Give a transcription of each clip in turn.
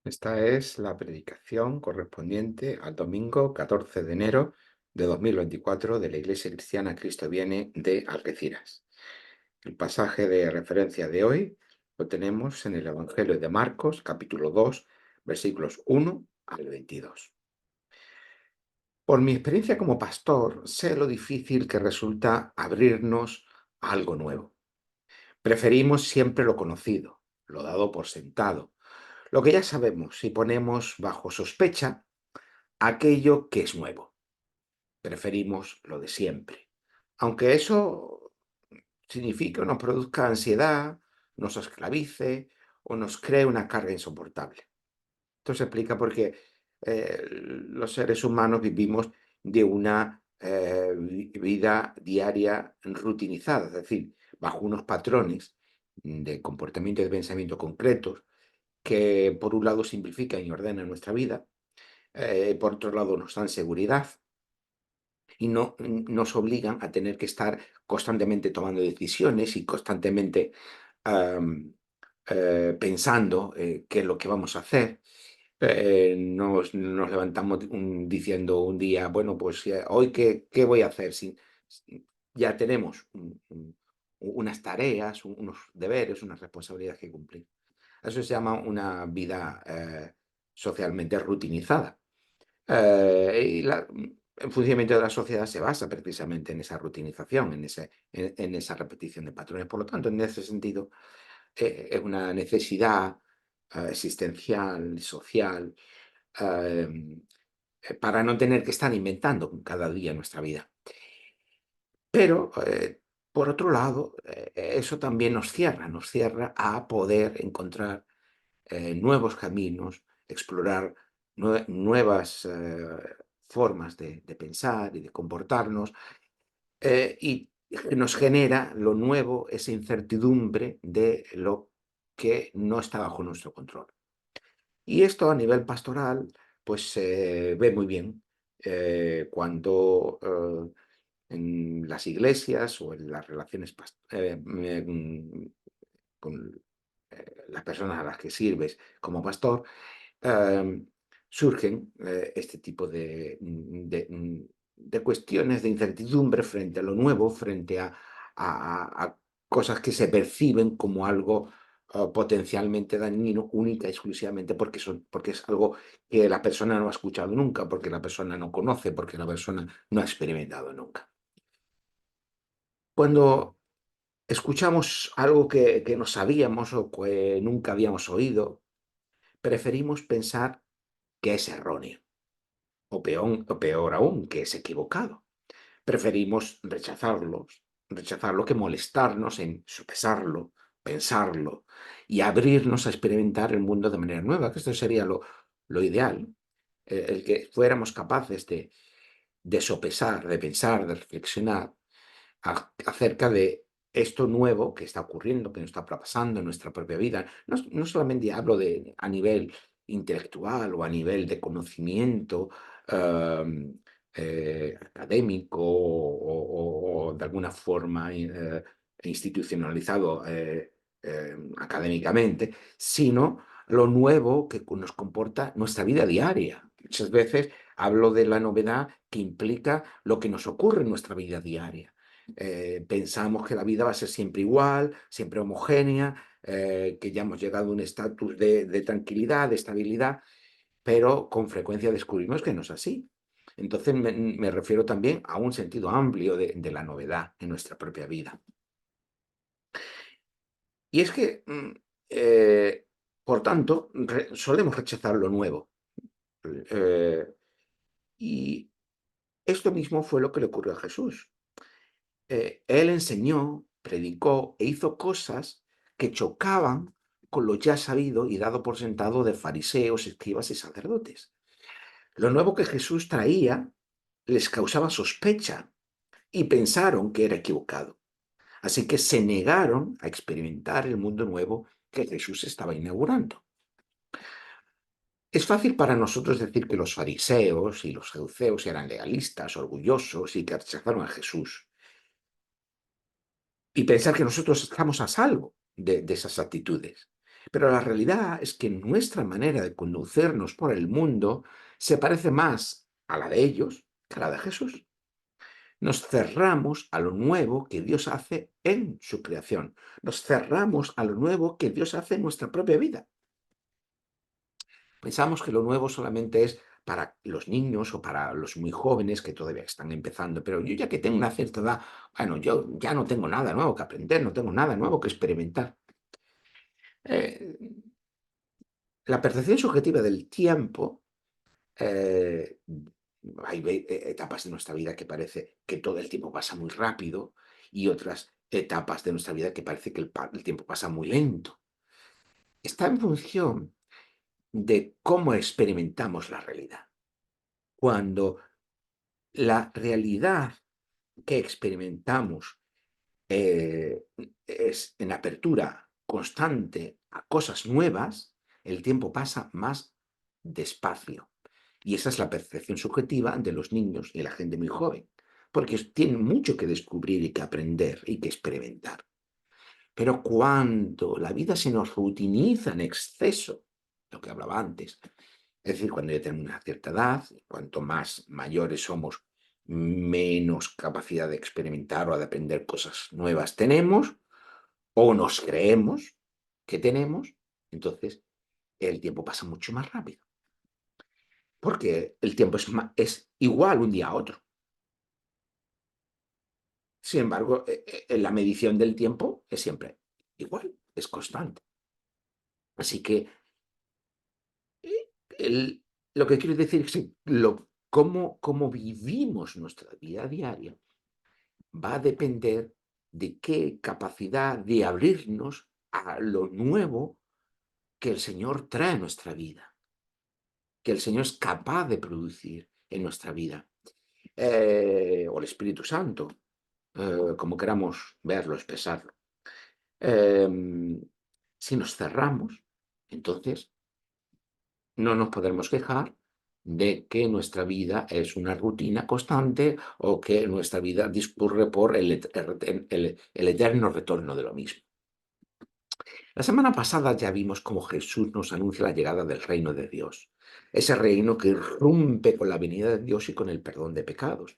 Esta es la predicación correspondiente al domingo 14 de enero de 2024 de la Iglesia Cristiana Cristo Viene de Algeciras. El pasaje de referencia de hoy lo tenemos en el Evangelio de Marcos, capítulo 2, versículos 1 al 22. Por mi experiencia como pastor, sé lo difícil que resulta abrirnos a algo nuevo. Preferimos siempre lo conocido, lo dado por sentado, lo que ya sabemos y ponemos bajo sospecha aquello que es nuevo. Preferimos lo de siempre. Aunque eso signifique o nos produzca ansiedad, nos esclavice o nos cree una carga insoportable. Esto se explica porque los seres humanos vivimos de una vida diaria rutinizada, es decir, bajo unos patrones de comportamiento y de pensamiento concretos que por un lado simplifican y ordenan nuestra vida, por otro lado nos dan seguridad y no nos obligan a tener que estar constantemente tomando decisiones y constantemente am, pensando qué es lo que vamos a hacer. Nos levantamos diciendo un día, bueno, pues hoy qué voy a hacer. Ya tenemos unas tareas, unos deberes, unas responsabilidades que cumplir. Eso se llama una vida socialmente rutinizada. El funcionamiento de la sociedad se basa precisamente en esa rutinización, en esa repetición de patrones. Por lo tanto, en ese sentido, es una necesidad existencial, social, em, para no tener que estar inventando cada día nuestra vida. Pero, por otro lado, eso también nos cierra a poder encontrar nuevos caminos, explorar nuevas formas de pensar y de comportarnos, y nos genera lo nuevo, esa incertidumbre de lo que no está bajo nuestro control. Y esto a nivel pastoral, pues se ve muy bien cuando en las iglesias o en las relaciones con las personas a las que sirves como pastor, em, surgen este tipo de cuestiones de incertidumbre frente a lo nuevo, frente a cosas que se perciben como algo potencialmente dañino, única y exclusivamente porque es algo que la persona no ha escuchado nunca, porque la persona no conoce, porque la persona no ha experimentado nunca. Cuando escuchamos algo que no sabíamos o que nunca habíamos oído, preferimos pensar que es erróneo. O peor aún, que es equivocado. Preferimos rechazarlo que molestarnos en sopesarlo, pensarlo y abrirnos a experimentar el mundo de manera nueva, que esto sería lo ideal, el que fuéramos capaces de sopesar, de pensar, de reflexionar acerca de esto nuevo que está ocurriendo, que nos está pasando en nuestra propia vida. No solamente hablo a nivel intelectual o a nivel de conocimiento em, académico o de alguna forma institucionalizado académicamente, sino lo nuevo que nos comporta nuestra vida diaria. Muchas veces hablo de la novedad que implica lo que nos ocurre en nuestra vida diaria. Pensamos que la vida va a ser siempre igual, siempre homogénea, que ya hemos llegado a un estatus de tranquilidad, de estabilidad, pero con frecuencia descubrimos que no es así. Entonces me refiero también a un sentido amplio de la novedad en nuestra propia vida. Y es que, por tanto, solemos rechazar lo nuevo. Eh, y esto mismo fue lo que le ocurrió a Jesús. Él enseñó, predicó e hizo cosas que chocaban con lo ya sabido y dado por sentado de fariseos, escribas y sacerdotes. Lo nuevo que Jesús traía les causaba sospecha y pensaron que era equivocado. Así que se negaron a experimentar el mundo nuevo que Jesús estaba inaugurando. Es fácil para nosotros decir que los fariseos y los saduceos eran legalistas, orgullosos y que rechazaron a Jesús. Y pensar que nosotros estamos a salvo de esas actitudes. Pero la realidad es que nuestra manera de conducirnos por el mundo se parece más a la de ellos que a la de Jesús. Nos cerramos a lo nuevo que Dios hace en su creación. Nos cerramos a lo nuevo que Dios hace en nuestra propia vida. Pensamos que lo nuevo solamente es para los niños o para los muy jóvenes que todavía están empezando, pero yo ya que tengo una cierta edad, bueno, yo ya no tengo nada nuevo que aprender, no tengo nada nuevo que experimentar. Eh, la percepción subjetiva del tiempo, eh, hay etapas de nuestra vida que parece que todo el tiempo pasa muy rápido y otras etapas de nuestra vida que parece que el tiempo pasa muy lento. Está en función de cómo experimentamos la realidad. Cuando la realidad que experimentamos es en apertura constante a cosas nuevas, el tiempo pasa más despacio. Y esa es la percepción subjetiva de los niños y la gente muy joven, porque tienen mucho que descubrir y que aprender y que experimentar. Pero cuando la vida se nos rutiniza en exceso, lo que hablaba antes, es decir, cuando ya tenemos una cierta edad, cuanto más mayores somos, menos capacidad de experimentar o de aprender cosas nuevas tenemos, o nos creemos que tenemos, entonces el tiempo pasa mucho más rápido, porque el tiempo es igual un día a otro. Sin embargo, la medición del tiempo es siempre igual, es constante. Así que el- lo que quiero decir es que cómo vivimos nuestra vida diaria va a depender de qué capacidad de abrirnos a lo nuevo que el Señor trae a nuestra vida, que el Señor es capaz de producir en nuestra vida. O el Espíritu Santo, como queramos verlo, expresarlo. Em, si nos cerramos, entonces no nos podremos quejar de que nuestra vida es una rutina constante o que nuestra vida discurre por el eterno retorno de lo mismo. La semana pasada ya vimos cómo Jesús nos anuncia la llegada del reino de Dios, ese reino que irrumpe con la venida de Dios y con el perdón de pecados.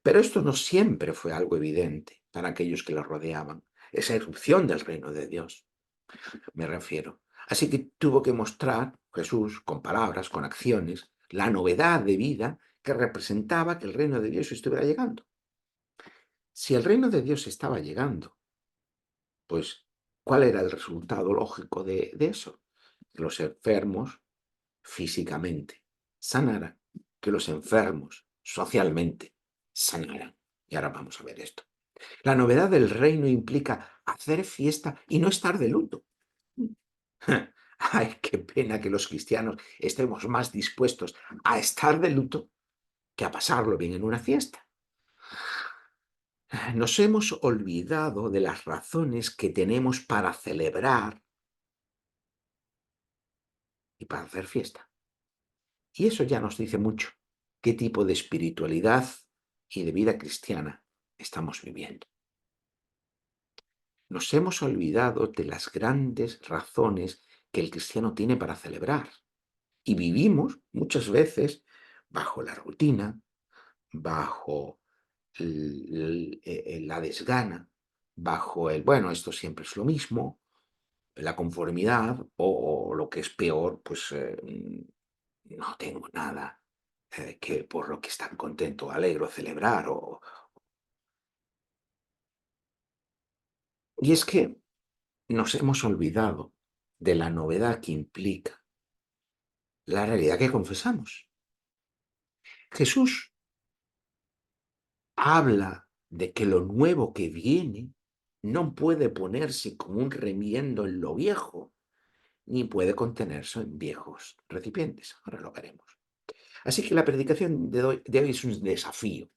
Pero esto no siempre fue algo evidente para aquellos que lo rodeaban, esa irrupción del reino de Dios, me refiero. Así que tuvo que mostrar Jesús con palabras, con acciones, la novedad de vida que representaba que el reino de Dios estuviera llegando. Si el reino de Dios estaba llegando, pues, ¿cuál era el resultado lógico de eso? Que los enfermos físicamente sanaran, que los enfermos socialmente sanaran. Y ahora vamos a ver esto. La novedad del reino implica hacer fiesta y no estar de luto. Ay, qué pena que los cristianos estemos más dispuestos a estar de luto que a pasarlo bien en una fiesta. Nos hemos olvidado de las razones que tenemos para celebrar y para hacer fiesta. Y eso ya nos dice mucho qué tipo de espiritualidad y de vida cristiana estamos viviendo. Nos hemos olvidado de las grandes razones que el cristiano tiene para celebrar y vivimos muchas veces bajo la rutina, bajo la desgana, bajo bueno, esto siempre es lo mismo, la conformidad o lo que es peor, pues no tengo nada que por lo que estar contento, alegro, celebrar. Y es que nos hemos olvidado de la novedad que implica la realidad que confesamos. Jesús habla de que lo nuevo que viene no puede ponerse como un remiendo en lo viejo, ni puede contenerse en viejos recipientes. Ahora lo veremos. Así que la predicación de hoy es un desafío.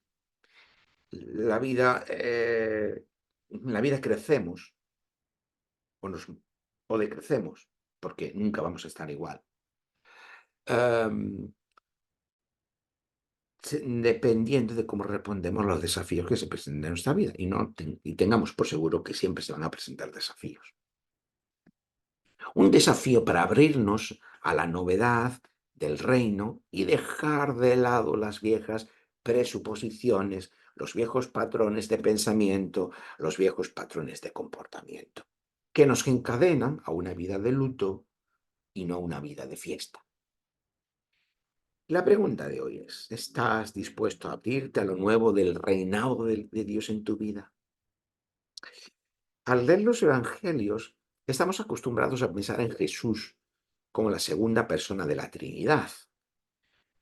La vida, en la vida crecemos o, o decrecemos, porque nunca vamos a estar igual. Em, Dependiendo de cómo respondemos a los desafíos que se presenten en nuestra vida y, no y tengamos por seguro que siempre se van a presentar desafíos. Un desafío para abrirnos a la novedad del reino y dejar de lado las viejas presuposiciones, los viejos patrones de pensamiento, los viejos patrones de comportamiento, que nos encadenan a una vida de luto y no a una vida de fiesta. La pregunta de hoy es, ¿estás dispuesto a abrirte a lo nuevo del reinado de Dios en tu vida? Al leer los evangelios, estamos acostumbrados a pensar en Jesús como la segunda persona de la Trinidad.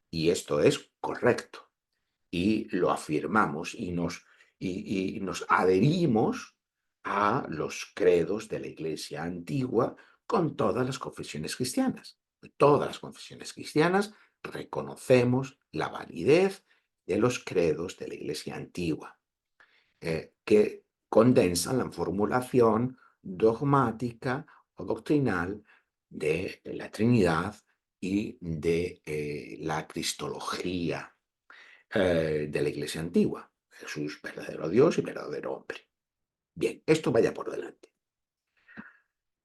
Y esto es correcto. Y lo afirmamos y nos adherimos a los credos de la Iglesia antigua con todas las confesiones cristianas. Todas las confesiones cristianas reconocemos la validez de los credos de la Iglesia antigua, que condensan la formulación dogmática o doctrinal de la Trinidad y de la cristología de la Iglesia antigua. Jesús, verdadero Dios y verdadero hombre. Bien, esto vaya por delante.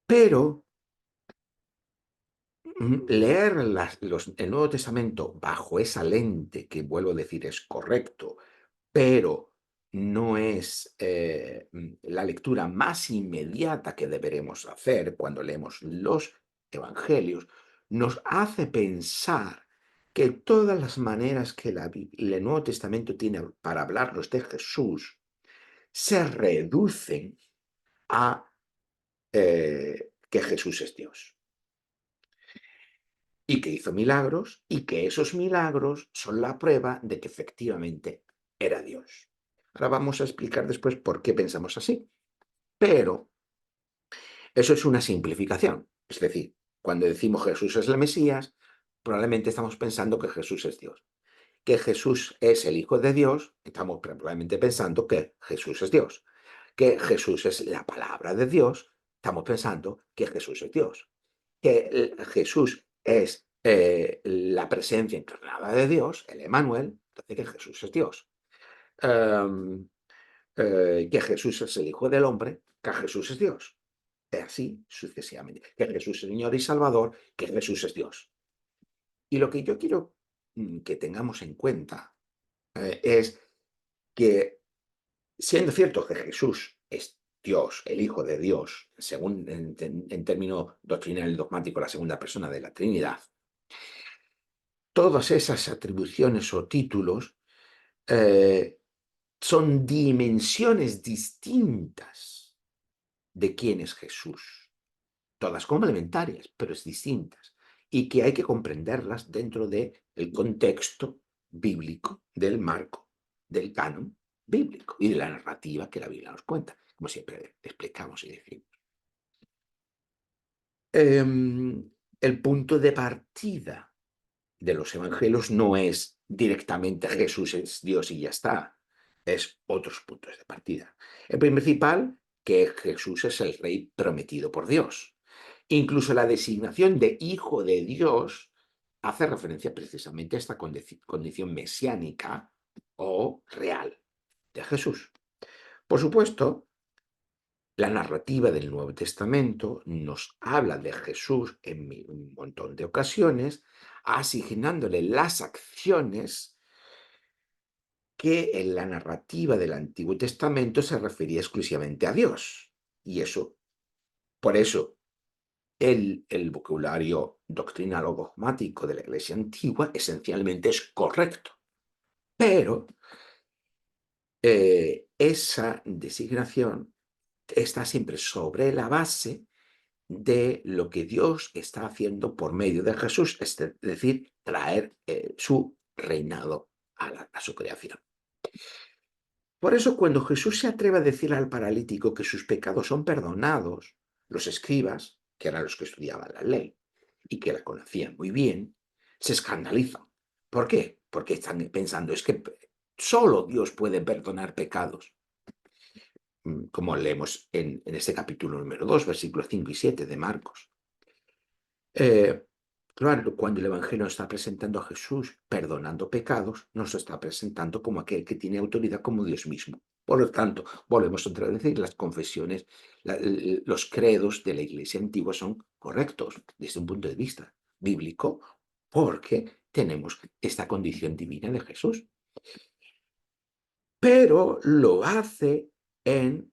Pero leer el Nuevo Testamento bajo esa lente, que vuelvo a decir es correcto, pero no es la lectura más inmediata que deberemos hacer cuando leemos los evangelios, nos hace pensar que todas las maneras que el Nuevo Testamento tiene para hablarnos de Jesús se reducen a que Jesús es Dios y que hizo milagros y que esos milagros son la prueba de que efectivamente era Dios. Ahora vamos a explicar después por qué pensamos así. Pero eso es una simplificación. Es decir, cuando decimos Jesús es el Mesías, probablemente estamos pensando que Jesús es Dios. Que Jesús es el Hijo de Dios, estamos probablemente pensando que Jesús es Dios. Que Jesús es la palabra de Dios, estamos pensando que Jesús es Dios. Que Jesús es la presencia encarnada de Dios, el Emmanuel, entonces que Jesús es Dios. Um, que Jesús es el Hijo del Hombre, que Jesús es Dios. Y así sucesivamente. Que Jesús es Señor y Salvador, que Jesús es Dios. Y lo que yo quiero que tengamos en cuenta es que, siendo cierto que Jesús es Dios, el Hijo de Dios, según en término doctrinal y dogmático, la segunda persona de la Trinidad, todas esas atribuciones o títulos eh, son dimensiones distintas de quién es Jesús. Todas complementarias, pero es distintas. Y que hay que comprenderlas dentro del contexto bíblico, del marco, del canon bíblico y de la narrativa que la Biblia nos cuenta, como siempre explicamos y decimos. El punto de partida de los evangelios no es directamente Jesús es Dios y ya está, es otros puntos de partida. El principal, que Jesús es el rey prometido por Dios. Incluso la designación de Hijo de Dios hace referencia precisamente a esta condición mesiánica o real de Jesús. Por supuesto, la narrativa del Nuevo Testamento nos habla de Jesús en un montón de ocasiones, asignándole las acciones que en la narrativa del Antiguo Testamento se refería exclusivamente a Dios. Y eso, por eso, el vocabulario doctrinal o dogmático de la Iglesia antigua esencialmente es correcto, pero esa designación está siempre sobre la base de lo que Dios está haciendo por medio de Jesús, es decir, traer su reinado a su creación. Por eso, cuando Jesús se atreve a decirle al paralítico que sus pecados son perdonados, los escribas, que eran los que estudiaban la ley y que la conocían muy bien, se escandalizan. ¿Por qué? Porque están pensando, es que solo Dios puede perdonar pecados. Como leemos en este capítulo número 2, versículos 5 y 7 de Marcos. Claro, cuando el Evangelio nos está presentando a Jesús perdonando pecados, nos está presentando como aquel que tiene autoridad como Dios mismo. Por lo tanto, volvemos otra vez a decir, las confesiones, los credos de la Iglesia antigua son correctos desde un punto de vista bíblico, porque tenemos esta condición divina de Jesús. Pero lo hace en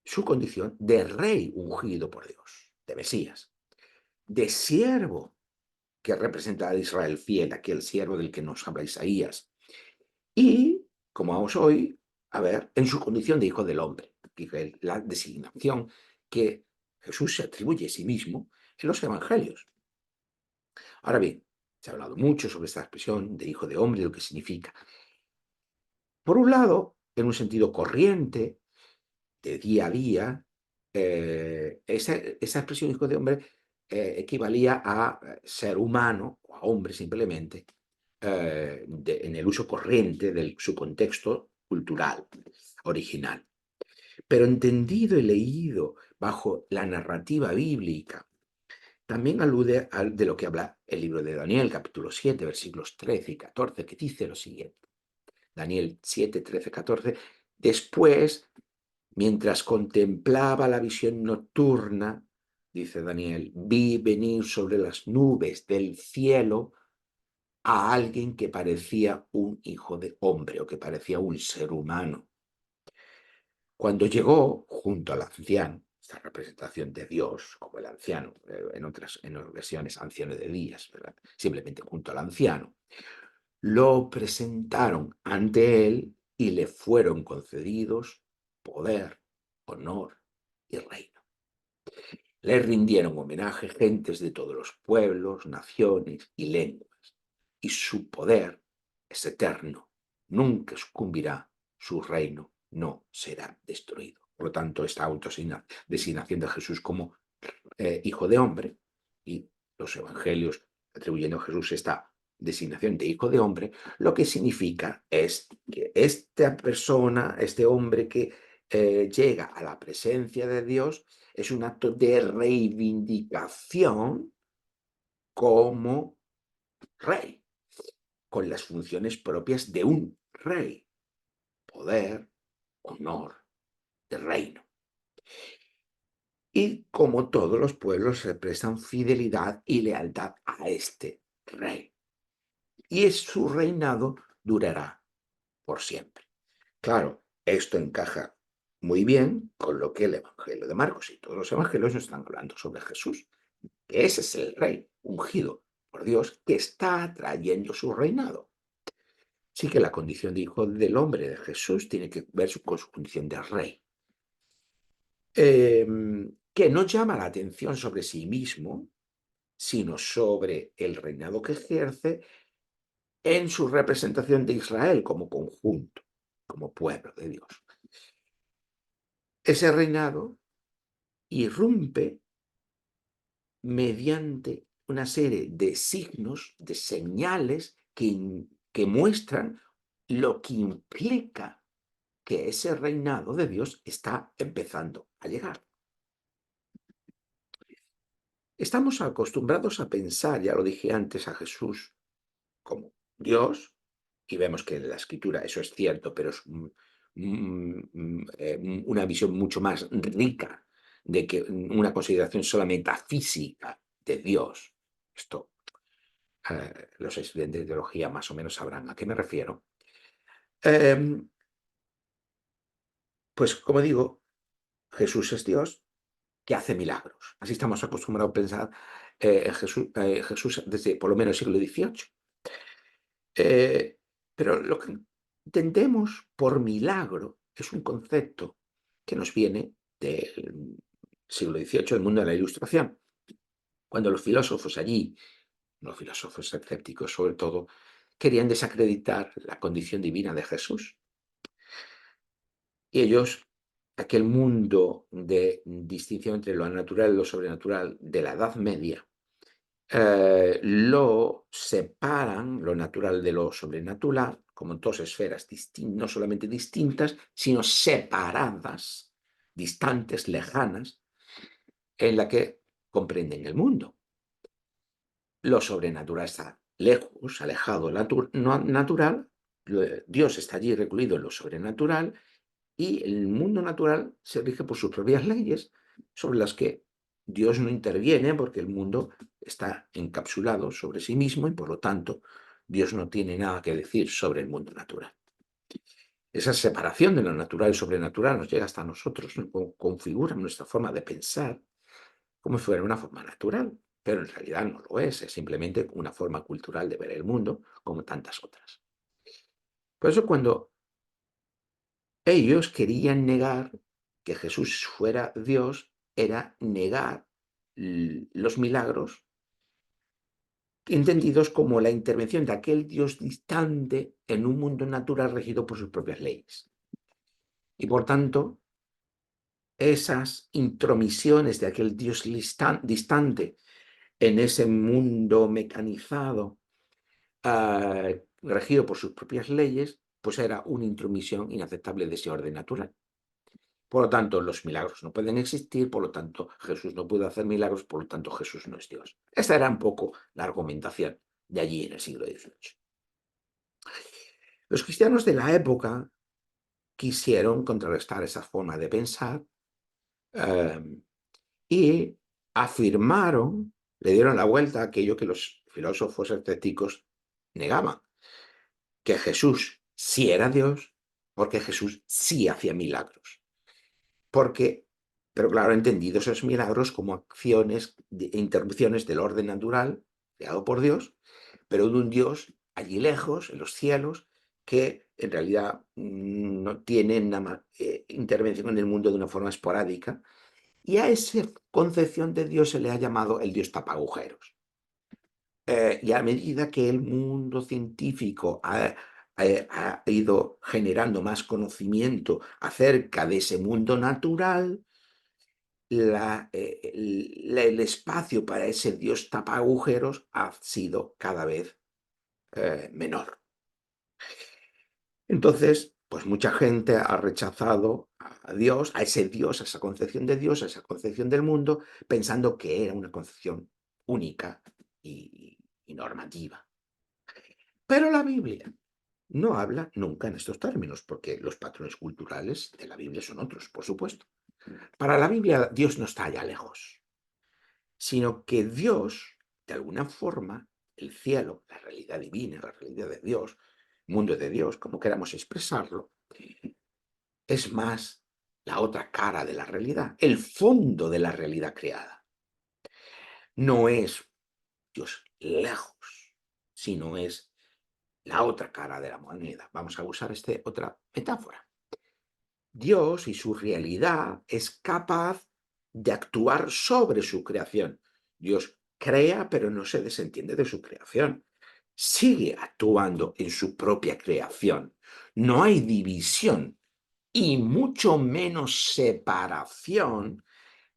su condición de rey ungido por Dios, de Mesías, de siervo que representa a Israel fiel, aquel siervo del que nos habla Isaías, y, como vamos hoy a ver, en su condición de hijo del hombre, que la designación que Jesús se atribuye a sí mismo en los evangelios. Ahora bien, se ha hablado mucho sobre esta expresión de hijo de hombre, lo que significa. Por un lado, en un sentido corriente, de día a día, esa expresión hijo de hombre equivalía a ser humano, o a hombre simplemente, en el uso corriente de su contexto cultural original. Pero entendido y leído bajo la narrativa bíblica, también alude de lo que habla el libro de Daniel, capítulo 7, versículos 13 y 14, que dice lo siguiente. Daniel 7, 13, 14. Después, mientras contemplaba la visión nocturna, dice Daniel, vi venir sobre las nubes del cielo a alguien que parecía un hijo de hombre o que parecía un ser humano. Cuando llegó junto al anciano, esta representación de Dios como el anciano, en otras versiones anciano de días, ¿verdad? Simplemente junto al anciano, lo presentaron ante él y le fueron concedidos poder, honor y reino. Le rindieron homenaje gentes de todos los pueblos, naciones y lenguas, y su poder es eterno, nunca sucumbirá, su reino no será destruido. Por lo tanto, esta autodesignación de Jesús como hijo de hombre, y los evangelios atribuyendo a Jesús esta designación de hijo de hombre, lo que significa es que esta persona, este hombre que llega a la presencia de Dios, es un acto de reivindicación como rey, con las funciones propias de un rey, poder, honor, de reino. Y como todos los pueblos se prestan fidelidad y lealtad a este rey. Y su reinado durará por siempre. Claro, esto encaja muy bien con lo que el Evangelio de Marcos y todos los evangelios nos están hablando sobre Jesús, que ese es el rey ungido por Dios que está trayendo su reinado. Sí que la condición de hijo del hombre de Jesús tiene que ver con su condición de rey, que no llama la atención sobre sí mismo, sino sobre el reinado que ejerce en su representación de Israel como conjunto, como pueblo de Dios. Ese reinado irrumpe mediante una serie de signos, de señales que muestran lo que implica que ese reinado de Dios está empezando a llegar. Estamos acostumbrados a pensar, ya lo dije antes, a Jesús como Dios, y vemos que en la escritura eso es cierto, pero es una visión mucho más rica de que una consideración solo metafísica de Dios. Esto los estudiantes de teología más o menos sabrán a qué me refiero. Pues como digo, Jesús es Dios que hace milagros. Así estamos acostumbrados a pensar en Jesús desde por lo menos el siglo XVIII. Pero lo que entendemos por milagro es un concepto que nos viene del siglo XVIII, del mundo de la Ilustración, cuando los filósofos allí, los filósofos escépticos sobre todo, querían desacreditar la condición divina de Jesús. Y ellos, aquel mundo de distinción entre lo natural y lo sobrenatural de la Edad Media, lo separan, lo natural de lo sobrenatural, como en dos esferas no solamente distintas, sino separadas, distantes, lejanas, en la que comprenden el mundo. Lo sobrenatural está lejos, alejado, natural, Dios está allí recluido en lo sobrenatural, y el mundo natural se rige por sus propias leyes, sobre las que Dios no interviene porque el mundo está encapsulado sobre sí mismo y por lo tanto Dios no tiene nada que decir sobre el mundo natural. Esa separación de lo natural y sobrenatural nos llega hasta nosotros, ¿no? Configura nuestra forma de pensar como si fuera una forma natural, pero en realidad no lo es simplemente una forma cultural de ver el mundo como tantas otras. Por eso cuando ellos querían negar que Jesús fuera Dios, era negar los milagros entendidos como la intervención de aquel Dios distante en un mundo natural regido por sus propias leyes. Y por tanto, esas intromisiones de aquel Dios distante en ese mundo mecanizado, regido por sus propias leyes, pues era una intromisión inaceptable de ese orden natural. Por lo tanto, los milagros no pueden existir, por lo tanto, Jesús no puede hacer milagros, por lo tanto, Jesús no es Dios. Esta era un poco la argumentación de allí en el siglo XVIII. Los cristianos de la época quisieron contrarrestar esa forma de pensar y afirmaron, le dieron la vuelta a aquello que los filósofos escépticos negaban, que Jesús sí era Dios, porque Jesús sí hacía milagros. Pero claro, entendidos esos milagros como acciones e interrupciones del orden natural creado por Dios, pero de un Dios allí lejos, en los cielos, que en realidad no tiene intervención en el mundo de una forma esporádica, y a esa concepción de Dios se le ha llamado el Dios tapagujeros. Y a medida que el mundo científico ha ido generando más conocimiento acerca de ese mundo natural, el espacio para ese Dios tapa agujeros ha sido cada vez menor. Entonces, pues mucha gente ha rechazado a Dios, a ese Dios, a esa concepción de Dios, a esa concepción del mundo, pensando que era una concepción única y normativa. Pero la Biblia no habla nunca en estos términos, porque los patrones culturales de la Biblia son otros, por supuesto. Para la Biblia, Dios no está allá lejos, sino que Dios, de alguna forma, el cielo, la realidad divina, la realidad de Dios, mundo de Dios, como queramos expresarlo, es más la otra cara de la realidad, el fondo de la realidad creada. No es Dios lejos, sino es la otra cara de la moneda. Vamos a usar otra metáfora. Dios y su realidad es capaz de actuar sobre su creación. Dios crea, pero no se desentiende de su creación. Sigue actuando en su propia creación. No hay división y mucho menos separación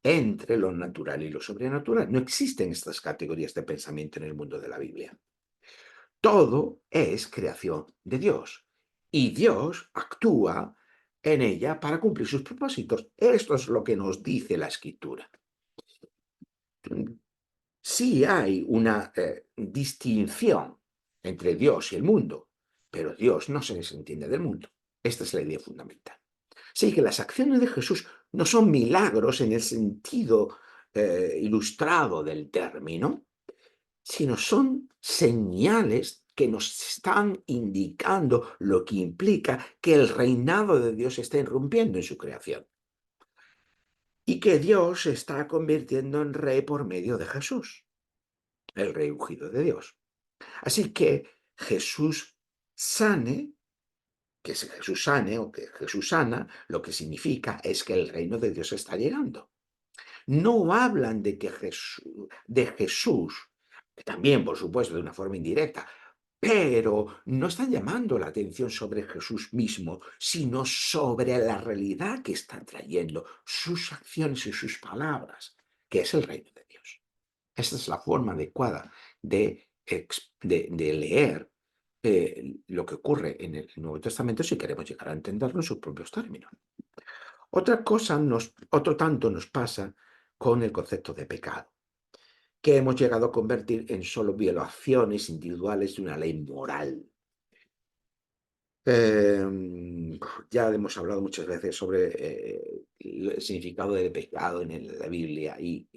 entre lo natural y lo sobrenatural. No existen estas categorías de pensamiento en el mundo de la Biblia. Todo es creación de Dios y Dios actúa en ella para cumplir sus propósitos. Esto es lo que nos dice la Escritura. Sí hay una distinción entre Dios y el mundo, pero Dios no se desentiende del mundo. Esta es la idea fundamental. Sí, que las acciones de Jesús no son milagros en el sentido ilustrado del término, sino son señales que nos están indicando lo que implica que el reinado de Dios está irrumpiendo en su creación y que Dios se está convirtiendo en rey por medio de Jesús, el rey ungido de Dios. Así que Jesús sane, que Jesús sane o que Jesús sana, lo que significa es que el reino de Dios está llegando. No hablan de Jesús, también por supuesto de una forma indirecta, pero no están llamando la atención sobre Jesús mismo, sino sobre la realidad que está trayendo, sus acciones y sus palabras, que es el reino de Dios. Esta es la forma adecuada de leer lo que ocurre en el Nuevo Testamento si queremos llegar a entenderlo en sus propios términos. Otro tanto nos pasa con el concepto de pecado, que hemos llegado a convertir en solo violaciones individuales de una ley moral. Eh, ya hemos hablado muchas veces sobre el significado del pecado en la Biblia y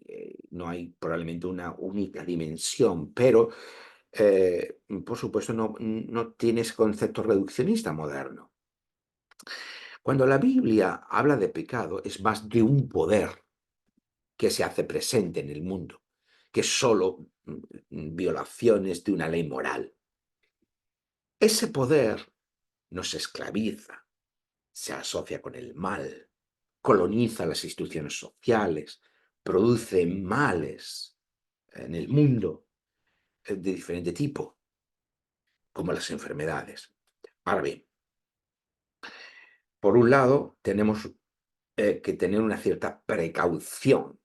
no hay probablemente una única dimensión, pero por supuesto no tiene ese concepto reduccionista moderno. Cuando la Biblia habla de pecado es más de un poder que se hace presente en el mundo, que solo violaciones de una ley moral. Ese poder nos esclaviza, se asocia con el mal, coloniza las instituciones sociales, produce males en el mundo de diferente tipo, como las enfermedades. Ahora bien, por un lado, tenemos que tener una cierta precaución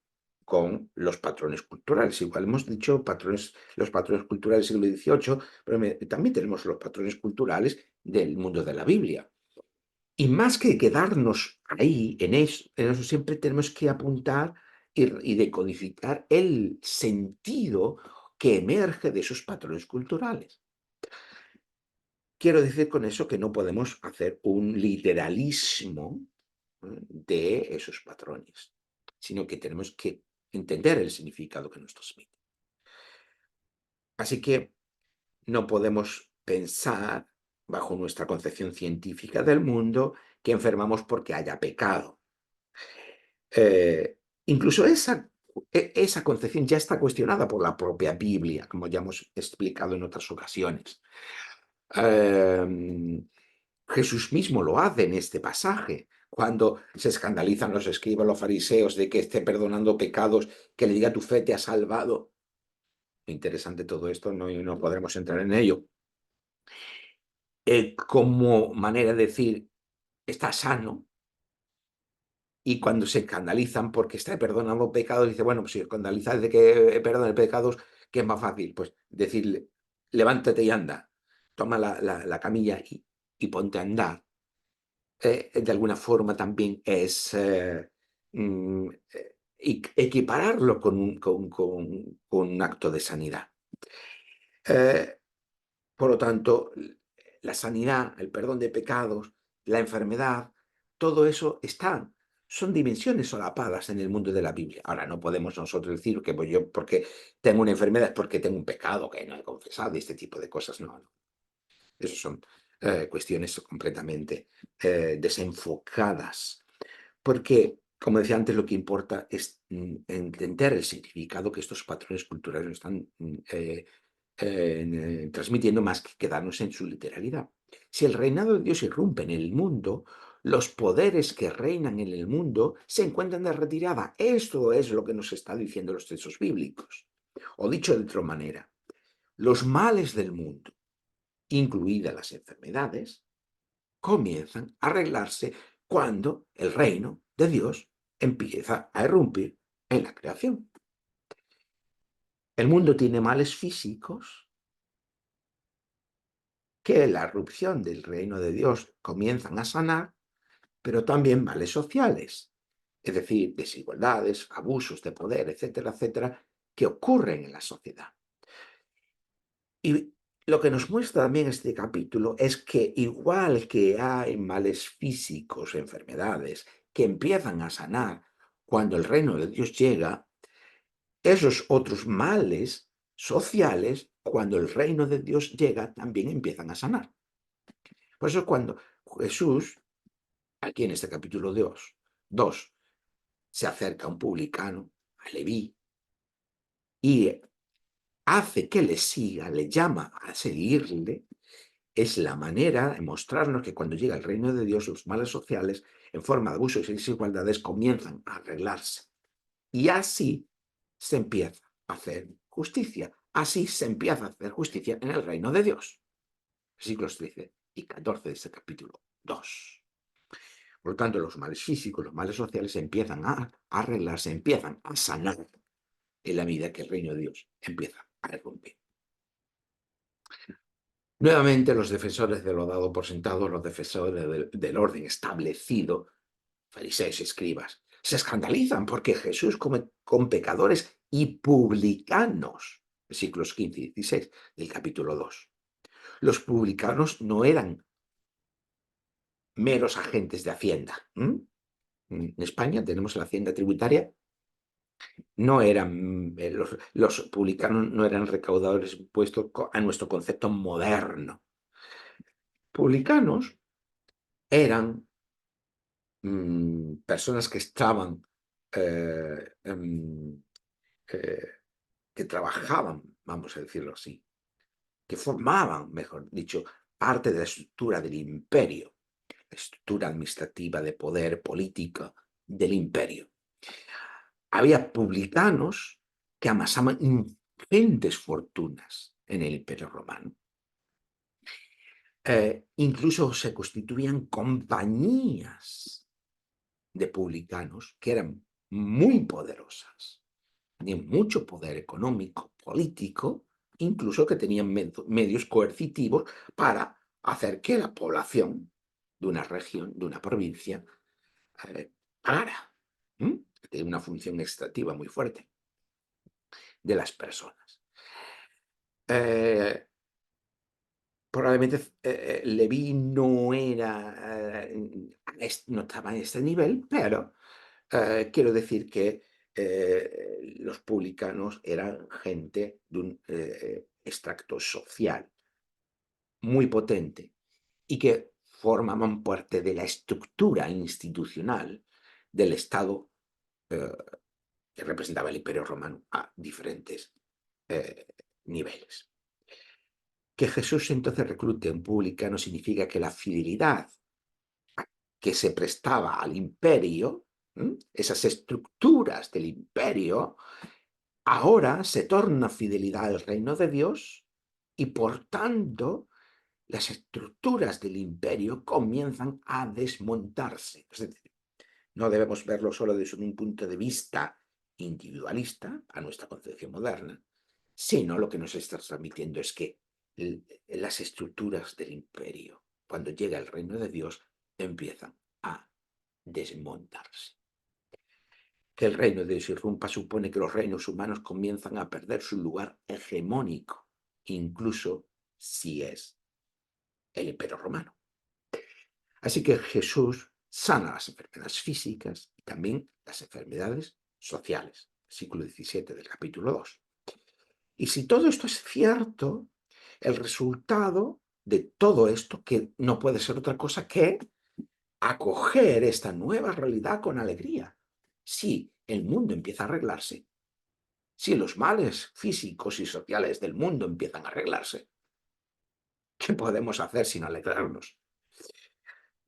con los patrones culturales. Igual hemos dicho los patrones culturales del siglo XVIII, pero también tenemos los patrones culturales del mundo de la Biblia. Y más que quedarnos ahí en eso siempre tenemos que apuntar y decodificar el sentido que emerge de esos patrones culturales. Quiero decir con eso que no podemos hacer un literalismo de esos patrones, sino que tenemos que entender el significado que nos transmite. Así que no podemos pensar, bajo nuestra concepción científica del mundo, que enfermamos porque haya pecado. Incluso esa concepción ya está cuestionada por la propia Biblia, como ya hemos explicado en otras ocasiones. Em, Jesús mismo lo hace en este pasaje, cuando se escandalizan los escribas, los fariseos, de que esté perdonando pecados, que le diga tu fe te ha salvado. Interesante todo esto, no podremos entrar en ello. Como manera de decir, está sano, y cuando se escandalizan porque está perdonando pecados, dice, bueno, pues si escandalizas de que perdone pecados, ¿qué es más fácil? Pues decirle, levántate y anda, toma la camilla y ponte a andar. De alguna forma también es equipararlo con un acto de sanidad. Eh, por lo tanto, la sanidad, el perdón de pecados, la enfermedad, todo eso son dimensiones solapadas en el mundo de la Biblia. Ahora, no podemos nosotros decir que pues yo porque tengo una enfermedad es porque tengo un pecado que no he confesado y este tipo de cosas. No, no. Eso son cuestiones completamente desenfocadas. Porque, como decía antes, lo que importa es entender el significado que estos patrones culturales nos están transmitiendo más que quedarnos en su literalidad. Si el reinado de Dios irrumpe en el mundo, los poderes que reinan en el mundo se encuentran de retirada. Esto es lo que nos están diciendo los textos bíblicos. O dicho de otra manera, los males del mundo, incluidas las enfermedades, comienzan a arreglarse cuando el reino de Dios empieza a irrumpir en la creación. El mundo tiene males físicos que la irrupción del reino de Dios comienzan a sanar, pero también males sociales, es decir, desigualdades, abusos de poder, etcétera, etcétera, que ocurren en la sociedad. Y lo que nos muestra también este capítulo es que igual que hay males físicos, enfermedades, que empiezan a sanar cuando el reino de Dios llega, esos otros males sociales, cuando el reino de Dios llega, también empiezan a sanar. Por eso cuando Jesús, aquí en este capítulo 2, se acerca a un publicano, a Leví, y hace que le siga, le llama a seguirle, es la manera de mostrarnos que cuando llega el reino de Dios, los males sociales, en forma de abusos y desigualdades, comienzan a arreglarse. Y así se empieza a hacer justicia. Así se empieza a hacer justicia en el reino de Dios. Versículos 13 y 14 de este capítulo 2. Por lo tanto, los males físicos, los males sociales empiezan a arreglarse, empiezan a sanar en la medida que el reino de Dios empieza a irrumpir. Nuevamente, los defensores de lo dado por sentado, los defensores del orden establecido, fariseos y escribas, se escandalizan porque Jesús come con pecadores y publicanos. Versículos 15 y 16 del capítulo 2. Los publicanos no eran meros agentes de Hacienda. En España tenemos la Hacienda tributaria, no eran, los publicanos no eran recaudadores de impuestos a nuestro concepto moderno. Publicanos eran personas que estaban, eh, em, eh, que trabajaban, vamos a decirlo así, que formaban, mejor dicho, parte de la estructura del imperio, la estructura administrativa de poder política del imperio. Había publicanos que amasaban ingentes fortunas en el imperio romano. Incluso se constituían compañías de publicanos que eran muy poderosas, tenían mucho poder económico, político, incluso que tenían medios coercitivos para hacer que la población de una región, de una provincia, pagara. Tiene una función extractiva muy fuerte de las personas. Probablemente Leví no era, no estaba en este nivel, pero quiero decir que los publicanos eran gente de un extracto social muy potente y que formaban parte de la estructura institucional del Estado que representaba el Imperio Romano a diferentes niveles. Que Jesús entonces reclute a un publicano significa que la fidelidad que se prestaba al imperio, esas estructuras del imperio, ahora se torna fidelidad al reino de Dios y por tanto las estructuras del imperio comienzan a desmontarse. Es decir, no debemos verlo solo desde un punto de vista individualista, a nuestra concepción moderna, sino lo que nos está transmitiendo es que las estructuras del imperio, cuando llega el reino de Dios, empiezan a desmontarse. Que el reino de Dios irrumpa supone que los reinos humanos comienzan a perder su lugar hegemónico, incluso si es el imperio romano. Así que Jesús sana las enfermedades físicas y también las enfermedades sociales. Versículo 17 del capítulo 2. Y si todo esto es cierto, el resultado de todo esto, que no puede ser otra cosa que acoger esta nueva realidad con alegría. Si el mundo empieza a arreglarse, si los males físicos y sociales del mundo empiezan a arreglarse, ¿qué podemos hacer sin alegrarnos?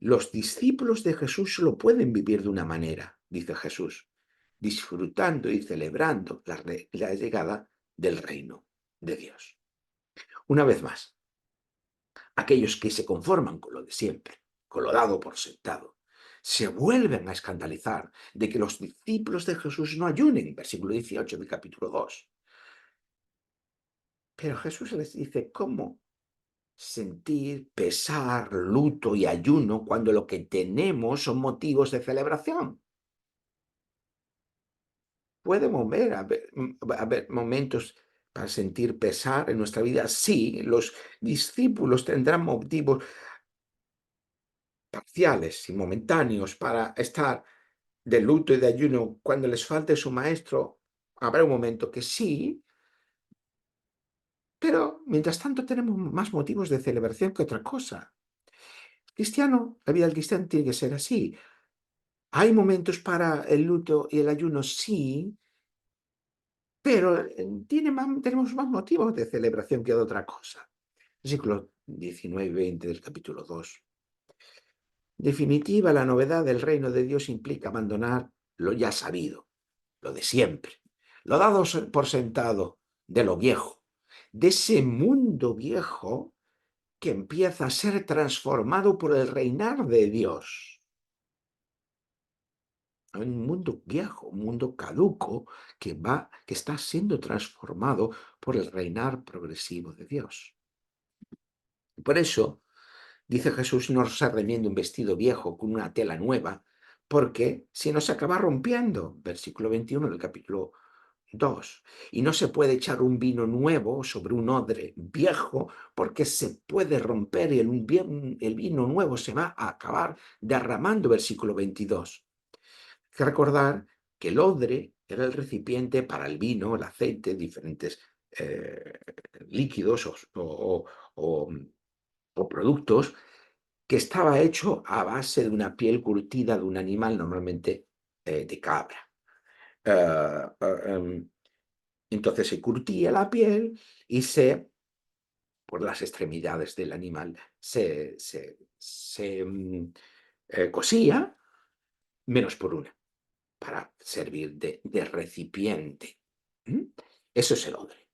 Los discípulos de Jesús lo pueden vivir de una manera, dice Jesús, disfrutando y celebrando la llegada del reino de Dios. Una vez más, aquellos que se conforman con lo de siempre, con lo dado por sentado, se vuelven a escandalizar de que los discípulos de Jesús no ayunen, versículo 18 del capítulo 2. Pero Jesús les dice, ¿cómo sentir pesar, luto y ayuno cuando lo que tenemos son motivos de celebración? ¿Puede haber momentos para sentir pesar en nuestra vida? Sí, los discípulos tendrán motivos parciales y momentáneos para estar de luto y de ayuno cuando les falte su maestro. Habrá un momento que sí, pero mientras tanto tenemos más motivos de celebración que otra cosa. Cristiano, la vida del cristiano tiene que ser así. Hay momentos para el luto y el ayuno, sí, pero tenemos más motivos de celebración que de otra cosa. Versículos 19 y 20 del capítulo 2. Definitiva, la novedad del reino de Dios implica abandonar lo ya sabido, lo de siempre, lo dado por sentado, de lo viejo, de ese mundo viejo que empieza a ser transformado por el reinar de Dios. Un mundo viejo, un mundo caduco que está siendo transformado por el reinar progresivo de Dios. Por eso, dice Jesús, no se remiende un vestido viejo con una tela nueva, porque si no se acaba rompiendo. Versículo 21 del capítulo Dos, y no se puede echar un vino nuevo sobre un odre viejo porque se puede romper y el vino nuevo se va a acabar derramando, versículo 22. Hay que recordar que el odre era el recipiente para el vino, el aceite, diferentes eh, líquidos o productos, que estaba hecho a base de una piel curtida de un animal, normalmente de cabra. Eh, eh, em, entonces se curtía la piel y por las extremidades del animal, cosía menos por una, para servir de recipiente. ¿Mm? Eso es el odre.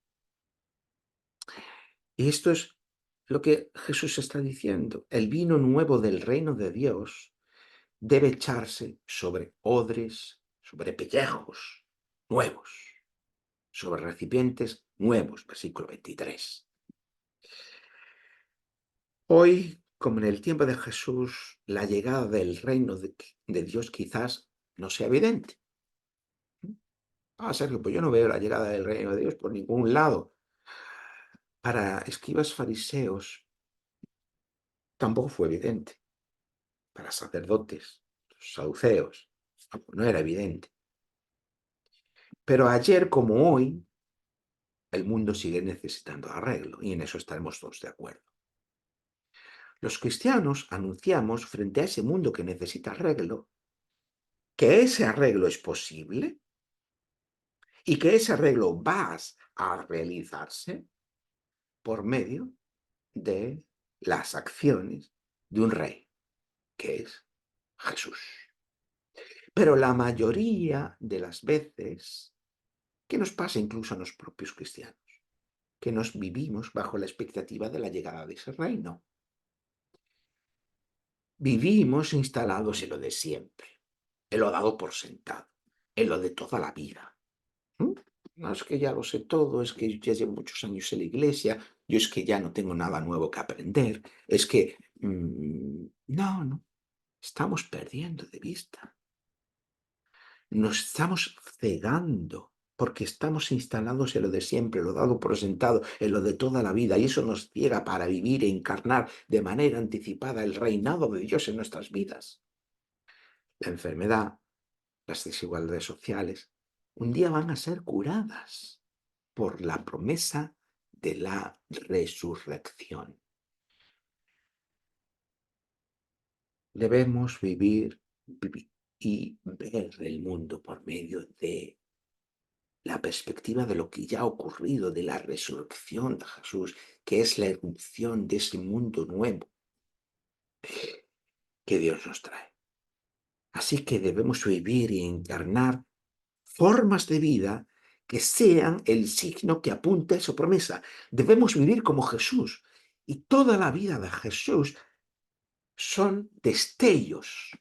Y esto es lo que Jesús está diciendo. El vino nuevo del reino de Dios debe echarse sobre odres, sobre pellejos nuevos, sobre recipientes nuevos, versículo 23. Hoy, como en el tiempo de Jesús, la llegada del reino de Dios quizás no sea evidente. Sergio, pues yo no veo la llegada del reino de Dios por ningún lado. Para escribas fariseos tampoco fue evidente. Para sacerdotes, saduceos, no era evidente. Pero ayer como hoy, el mundo sigue necesitando arreglo y en eso estaremos todos de acuerdo. Los cristianos anunciamos frente a ese mundo que necesita arreglo que ese arreglo es posible y que ese arreglo va a realizarse por medio de las acciones de un rey, que es Jesús. Pero la mayoría de las veces, ¿qué nos pasa incluso a los propios cristianos? Que nos vivimos bajo la expectativa de la llegada de ese reino. Vivimos instalados en lo de siempre, en lo dado por sentado, en lo de toda la vida. ¿Mm? No es que ya lo sé todo, es que ya llevo muchos años en la iglesia, yo es que ya no tengo nada nuevo que aprender, es que no, estamos perdiendo de vista, nos estamos cegando porque estamos instalados en lo de siempre, lo dado por sentado, en lo de toda la vida, y eso nos ciega para vivir e encarnar de manera anticipada el reinado de Dios en nuestras vidas. La enfermedad, las desigualdades sociales, un día van a ser curadas por la promesa de la resurrección. Debemos vivir y ver el mundo por medio de la perspectiva de lo que ya ha ocurrido, de la resurrección de Jesús, que es la erupción de ese mundo nuevo que Dios nos trae. Así que debemos vivir y encarnar formas de vida que sean el signo que apunta a esa promesa. Debemos vivir como Jesús. Y toda la vida de Jesús son destellos,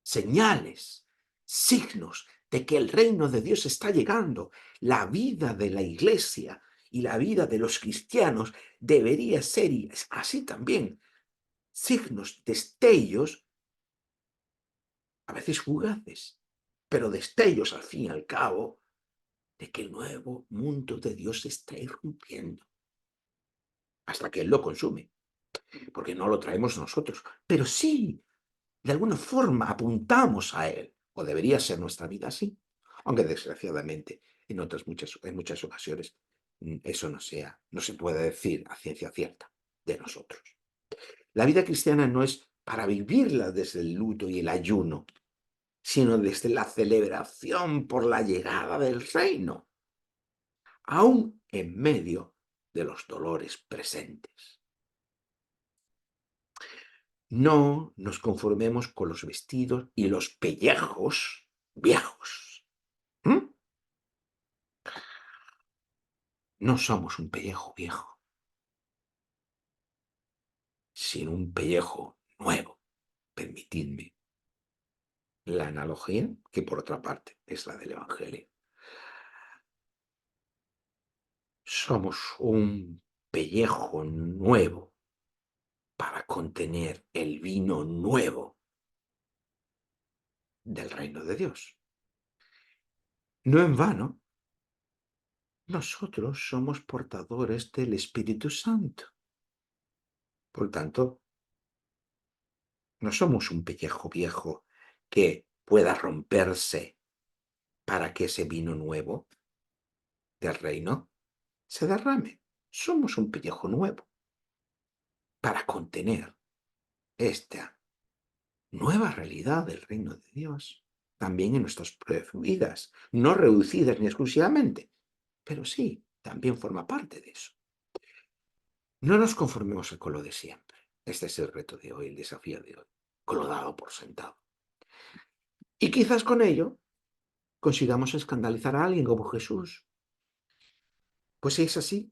señales, signos de que el reino de Dios está llegando. La vida de la iglesia y la vida de los cristianos debería ser y así también signos, destellos, a veces fugaces, pero destellos al fin y al cabo de que el nuevo mundo de Dios está irrumpiendo hasta que Él lo consume, porque no lo traemos nosotros, pero sí, de alguna forma apuntamos a Él, o debería ser nuestra vida así, aunque desgraciadamente en muchas ocasiones eso no se puede decir a ciencia cierta de nosotros. La vida cristiana no es para vivirla desde el luto y el ayuno, sino desde la celebración por la llegada del reino, aún en medio de los dolores presentes. No nos conformemos con los vestidos y los pellejos viejos. ¿Mm? No somos un pellejo viejo, sino un pellejo nuevo. Permitidme la analogía, que por otra parte es la del Evangelio. Somos un pellejo nuevo para contener el vino nuevo del reino de Dios. No en vano, nosotros somos portadores del Espíritu Santo. Por tanto, no somos un pellejo viejo que pueda romperse para que ese vino nuevo del reino se derrame. Somos un pellejo nuevo para contener esta nueva realidad del reino de Dios también en nuestras vidas, no reducidas ni exclusivamente, pero sí, también forma parte de eso. No nos conformemos con lo de siempre. Este es el reto de hoy, el desafío de hoy, con lo dado por sentado. Y quizás con ello consigamos escandalizar a alguien como Jesús. Pues si es así,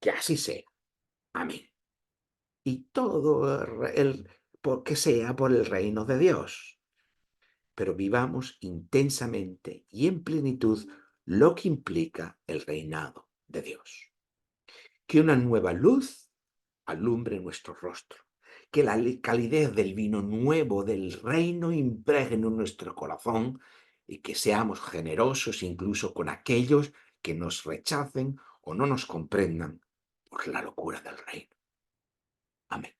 que así sea. Amén. Y todo que sea por el reino de Dios. Pero vivamos intensamente y en plenitud lo que implica el reinado de Dios. Que una nueva luz alumbre nuestro rostro, que la calidez del vino nuevo del reino impregne nuestro corazón y que seamos generosos incluso con aquellos que nos rechacen o no nos comprendan por la locura del reino. Amén.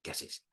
Que así sea.